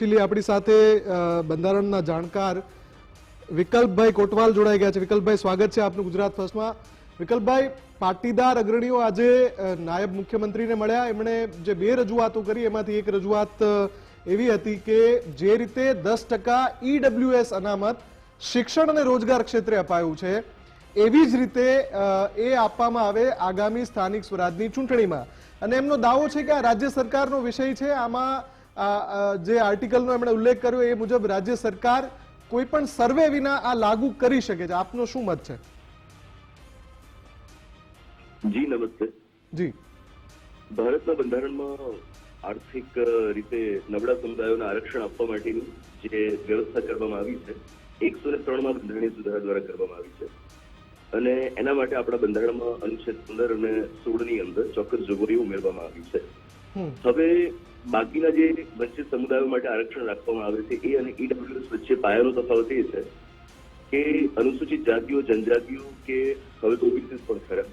આપણી સાથે બંધારણના જાણકાર વિકલ્પભાઈ કોટવાલ જોડાઈ ગયા છે। વિકલ્પભાઈ, સ્વાગત છે આપનું ગુજરાત ફર્સ્ટમાં। વિકલ્પભાઈ, પાટીદાર અગ્રણીઓ આજે નાયબ મુખ્યમંત્રીને મળ્યા। એમણે જે બે રજૂઆતો કરી એમાંથી એક રજૂઆત એવી હતી કે જે રીતે 10% ઈડબ્લ્યુએસ અનામત શિક્ષણ અને રોજગાર ક્ષેત્રે અપાયું છે એવી જ રીતે એ આપવામાં આવે આગામી સ્થાનિક સ્વરાજની ચૂંટણીમાં। અને એમનો દાવો છે કે આ રાજ્ય સરકારનો વિષય છે। આમાં જે આર્ટિકલનો એમણે ઉલ્લેખ કર્યો એ મુજબ રાજ્ય સરકાર કોઈ પણ સર્વે વિના આ લાગુ કરી શકે છે। આપનો શું મત છે? જી નમસ્તે। જી, ભારતના બંધારણમાં આર્થિક રીતે નબળા સમુદાયોને આરક્ષણ આપવા માટેની જે વ્યવસ્થા કરવામાં આવી છે 103માં બંધારણીય સુધારા દ્વારા કરવામાં આવી છે અને એના માટે આપણા બંધારણમાં અનુચ્છેદ 15 અને 16 ની અંદર ચોક્કસ જોગવાઈઓ ઉમેરવામાં આવી છે। હવે બાકીના જે વંચિત સમુદાયો માટે આરક્ષણ રાખવામાં આવે છે એ અને ઈડબ્લ્યુએસ વચ્ચે પાયાનો તફાવત એ છે કે અનુસૂચિત જાતિઓ, જનજાતિઓ કે હવે તો ઓબીસી પણ ખરા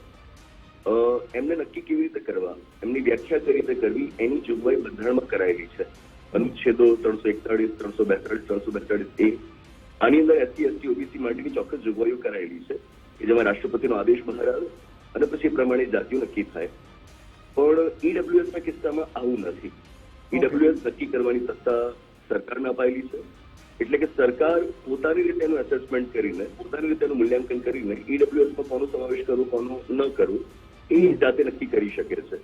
એમને નક્કી કેવી રીતે કરવા, એમની વ્યાખ્યા કઈ રીતે કરવી એની જોગવાઈ બંધારણમાં કરાયેલી છે। અનુચ્છેદો 341, 342, 342A આની અંદર એસસી, એસટી, ઓબીસી માટેની ચોક્કસ જોગવાઈઓ કરાયેલી છે કે જેમાં રાષ્ટ્રપતિનો આદેશ બહાર આવે અને પછી એ પ્રમાણે જાતિઓ નક્કી થાય। પણ ઈડબ્લ્યુએસ ના કિસ્સામાં આવું નથી। ઈડબ્લ્યુએસ નક્કી કરવાની સત્તા સરકારને અપાયેલી છે, એટલે કે સરકાર પોતાની રીતે એનું એસેસમેન્ટ કરીને, પોતાની રીતે એનું મૂલ્યાંકન કરીને ઈડબ્લ્યુએસમાં કોનો સમાવેશ કરવો, કોનો ન કરવો એ જાતે નક્કી કરી શકે છે।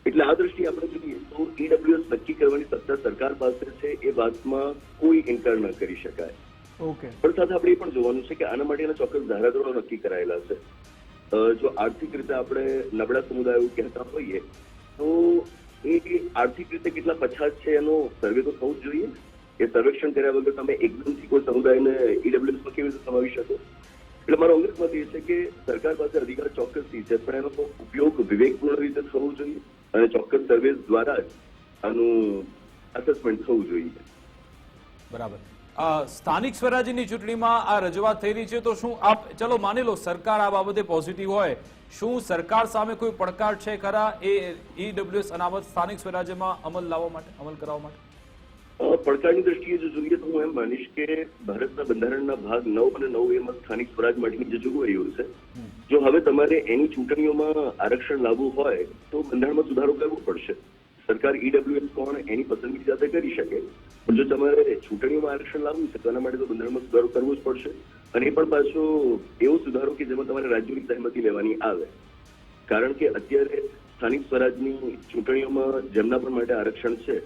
એટલે આ દ્રષ્ટિએ આપણે જોઈએ તો ઈડબ્લ્યુએસ નક્કી કરવાની સત્તા સરકાર પાસે છે, એ વાતમાં કોઈ ઇનકાર ન કરી શકાય। પણ સાથે આપણે એ પણ જોવાનું છે કે આના માટેના ચોક્કસ ધારાધોરણો નક્કી કરાયેલા છે। જો આર્થિક રીતે આપણે નબળા સમુદાયો કહેતા હોઈએ તો એ આર્થિક રીતે કેટલા પછાત છે એનો સર્વે તો થવું જ જોઈએ। એ સર્વેક્ષણ કર્યા વગર તમે એકદમથી કોઈ સમુદાયને ઈડબ્લ્યુએસમાં કેવી રીતે સમાવી શકો? એટલે મારો અંગત મત એ છે કે સરકાર પાસે અધિકાર ચોક્કસથી છે, પણ એનો ઉપયોગ વિવેકપૂર્ણ રીતે થવો જોઈએ અને ચોક્કસ સર્વે દ્વારા જ આનું અસેસમેન્ટ થવું જોઈએ। બરાબર। સ્થાનિક સ્વરાજ્યની ચૂંટણીમાં આ રજૂઆત થઈ રહી છે તો શું આપ, ચલો માની લો સરકાર આ બાબતે પોઝિટિવ હોય, શું સરકાર સામે કોઈ પડકાર છે ખરા એ ઈડબ્લ્યુએસ અનામત સ્થાનિક સ્વરાજ્યમાં અમલ કરાવવા માટે? પડકારની દ્રષ્ટિએ જો જોઈએ તો હું એમ માનીશ કે ભારતના બંધારણના ભાગ 9 અને 9A માં સ્થાનિક સ્વરાજ માટેની જે જોગવાઈઓ છે, જો હવે તમારે એની ચૂંટણીઓમાં આરક્ષણ લાવવું હોય તો બંધારણમાં સુધારો કરવો પડશે। સરકાર ઈડબ્લ્યુએસ કોણ એની પસંદગી જાતે કરી શકે, પણ જો તમારે ચૂંટણીઓમાં આરક્ષણ લાવવું છે તો એના માટે તો બંધારણમાં સુધારો કરવો જ પડશે અને એ પણ પાછો એવો સુધારો કે જેમાં તમારે રાજ્યોની સહમતિ લેવાની આવે। કારણ કે અત્યારે સ્થાનિક સ્વરાજની ચૂંટણીઓમાં જેમના પણ માટે આરક્ષણ છે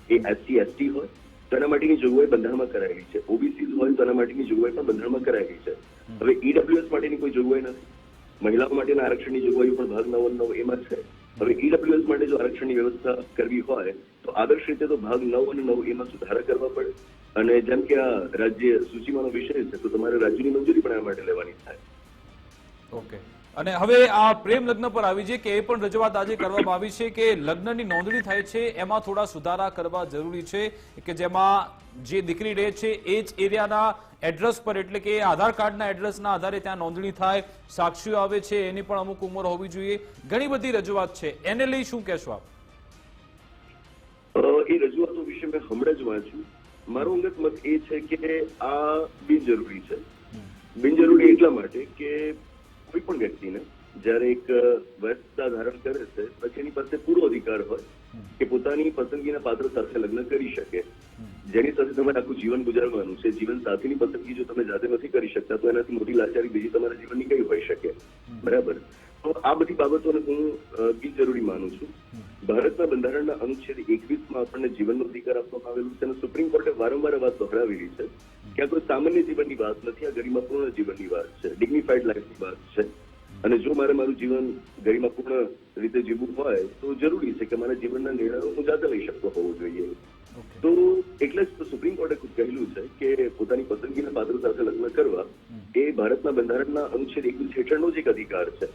એ એસસી, એસટી હોય તો એના માટેની જોગવાઈ બંધારણમાં કરાયેલી છે, ઓબીસી હોય તો એના માટેની જોગવાઈ પણ બંધારણમાં કરાયેલી છે। હવે ઈડબ્લ્યુએસ માટેની કોઈ જોગવાઈ નથી। મહિલાઓ માટેના આરક્ષણની જોગવાઈઓ પણ ભાગ 9 અને 9A માં છે। હવે ઈડબ્લ્યુએસ માટે જો આરક્ષણની વ્યવસ્થા કરવી હોય તો આદર્શ રીતે તો ભાગ 9 અને 9A માં સુધારા કરવા પડે અને જેમ કે આ રાજ્ય સૂચિમાંનો વિષય છે તો તમારે રાજ્યની મંજૂરી પણ આ માટે લેવાની થાય। ઓકે। અને હવે આ પ્રેમ લગ્ન પર આવી છે કે એ પણ રજૂઆત આજે કરવામાં આવી છે કે લગ્નની નોંધણી થાય છે એમાં થોડા સુધારા કરવા જરૂરી છે કે જેમાં જે દીકરી રહે છે એ જ એરિયાના એડ્રેસ પર, એટલે કે આધાર કાર્ડના એડ્રેસના આધારે ત્યાં નોંધણી થાય, સાક્ષીઓ આવે છે એની પણ અમુક ઉંમર હોવી જોઈએ, ઘણી બધી રજૂઆત છે, એને લઈ શું કહેશો આપ? એ રજૂઆતો વિશે મેં હમણાં જ વાંચ્યું। મારો અંગત મત એ છે કે આ બિનજરૂરી છે। બિનજરૂરી એટલા માટે કે કોઈ પણ વ્યક્તિને જયારે એક વયસ્કતા ધારણ કરે છે પછી એની પાસે પૂરો અધિકાર હોય કે પોતાની પસંદગીના પાત્ર સાથે લગ્ન કરી શકે, જેની સાથે તમારે આખું જીવન ગુજારવાનું છે। જીવન સાથીની પસંદગી જો તમે જાતે નથી કરી શકતા તો એનાથી મોટી લાચારી બીજી તમારા જીવનની કઈ હોઈ શકે? બરાબર। તો આ બધી બાબતોને હું બિનજરૂરી માનું છું। ભારતના બંધારણના અનુચ્છેદ 21માં આપણને જીવનનો અધિકાર આપવામાં આવેલું છે અને સુપ્રીમ કોર્ટે વારંવાર વાત દોહરાવેલી છે કે આ કોઈ સામાન્ય જીવનની વાત નથી, આ ગરિમાપૂર્ણ જીવનની વાત છે, ડિગ્નિફાઈડ લાઈફની વાત છે। અને જો મારે મારું જીવન ગરિમાપૂર્ણ રીતે જીવવું હોય તો જરૂરી છે કે મારા જીવનના નિર્ણયો હું જાતે લઈ શકતો હોવો જોઈએ। તો એટલે જ સુપ્રીમ કોર્ટે કહેલું છે કે પોતાની પસંદગીના પાત્ર સાથે લગ્ન કરવા એ ભારતના બંધારણના અનુચ્છેદ 21 હેઠળનો જ એક અધિકાર છે।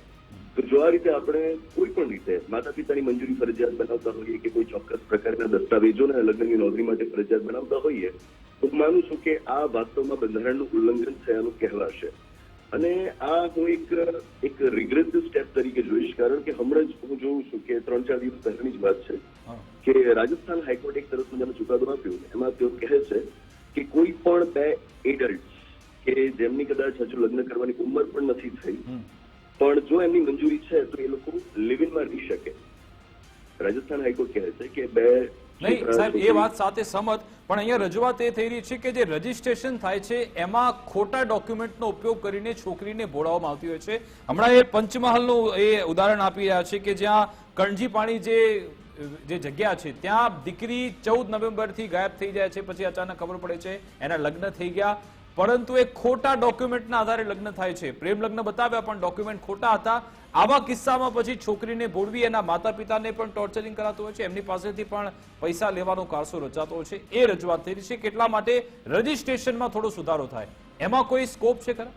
તો જો આ રીતે આપણે કોઈ પણ રીતે માતા પિતાની મંજૂરી ફરજિયાત બનાવતા હોઈએ કે કોઈ ચોક્કસ પ્રકારના દસ્તાવેજોને લગ્નની નોંધણી માટે ફરજિયાત બનાવતા હોઈએ તો હું માનું છું કે આ વાસ્તવમાં બંધારણનું ઉલ્લંઘન થયાનું કહેવાશે અને આ હું એક રિગ્રેસિવ સ્ટેપ તરીકે જોઈશ, કારણ કે હમણાં જ હું જોઉં છું કે 3-4 દિવસ પહેલાની જ વાત છે કે રાજસ્થાન હાઈકોર્ટે એક સરસ મજાનો ચુકાદો આપ્યો. એમાં તેઓ કહે છે કે કોઈ પણ બે એડલ્ટ કે જેમની કદાચ હજુ લગ્ન કરવાની ઉંમર પણ નથી થઈ, પણ જો એમની મંજૂરી છે તો એ લોકો લિવ ઇનમાં રહી શકે. રાજસ્થાન હાઈકોર્ટ કહે છે કે બે નહીં સાહેબ, એ વાત સાથે સહમત, પણ અહીંયા રજૂઆત એ થઈ રહી છે કે જે રજીસ્ટ્રેશન થાય છે એમાં ખોટા ડોક્યુમેન્ટનો ઉપયોગ કરીને છોકરીને ભોળાવવામાં આવતી હોય છે. હમણાં એ પંચમહાલનું એ ઉદાહરણ આપી રહ્યા છે કે જ્યાં કણજી પાણી જે જગ્યા છે ત્યાં દીકરી 14 નવેમ્બરથી ગાયબ થઈ જાય છે, પછી અચાનક ખબર પડે છે એના લગ્ન થઈ ગયા, પરંતુ એ ખોટા ડોક્યુમેન્ટના આધારે લગ્ન થાય છે. પ્રેમ લગ્ન બતાવ્યા પણ ડોક્યુમેન્ટ ખોટા હતા. આવા કિસ્સામાં પછી છોકરીને ભોળવી એના માતા પિતાને પણ ટોર્ચરિંગ કરાતું હોય છે, એમની પાસેથી પણ પૈસા લેવાનો કારસો રચાતો હોય છે. એ રજૂઆત થઈ રહી છે કે એટલા માટે રજીસ્ટ્રેશનમાં થોડો સુધારો થાય. એમાં કોઈ સ્કોપ છે ખરા?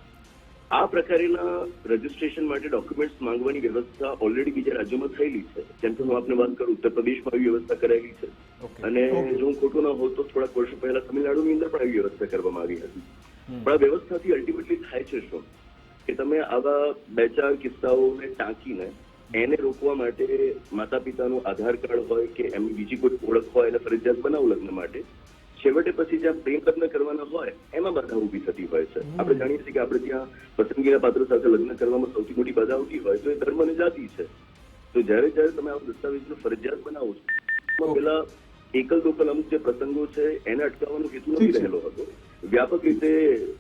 આ પ્રકારના રજીસ્ટ્રેશન માટે ડોક્યુમેન્ટ્સ માંગવાની વ્યવસ્થા ઓલરેડી બીજા રાજ્યોમાં થયેલી છે. જેમ કે હું આપને વાત કરું, ઉત્તર પ્રદેશમાં આવી વ્યવસ્થા કરાયેલી છે, અને જો હું ખોટું ન હોઉં તો થોડાક વર્ષો પહેલા તમિલનાડુની અંદર પણ આવી વ્યવસ્થા કરવામાં આવી હતી. પણ આ વ્યવસ્થાથી અલ્ટિમેટલી થાય છે શું કે તમે આવા 2-4 કિસ્સાઓને ટાંકીને એને રોકવા માટે માતા પિતાનું આધાર કાર્ડ હોય કે એમની બીજી કોઈ ઓળખ હોય એને ફરજિયાત બનાવો લગ્ન માટે. છેવટે પછી જ્યાં પ્રેમ લગ્ન કરવાના હોય એમાં બાધા ઉભી થતી હોય છે. આપણે જાણીએ છીએ કે આપણે ત્યાં પસંદગીના પાત્રો સાથે લગ્ન કરવામાં સૌથી મોટી બાધા આવતી હોય તો એ ધર્મ અને જાતિ છે. તો જ્યારે તમે આ દસ્તાવેજનો ફરજિયાત બનાવો છો, પેલા એકલ દોકલ અમુક જે પ્રસંગો છે એને અટકાવવાનો હેતુ નથી રહેલો હતો, વ્યાપક રીતે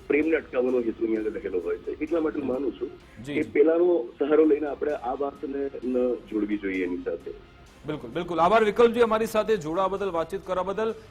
પ્રેમને અટકાવવાનો હેતુ અહીંયા આગળ રહેલો હોય છે. એટલા માટે હું માનું છું કે પેલાનો સહારો લઈને આપણે આ વાતને ન જોડવી જોઈએ એની સાથે. બિલકુલ બિલકુલ. આભાર વિકલ્પજી, અમારી સાથે જોડાવા બદલ, વાતચીત કરવા બદલ.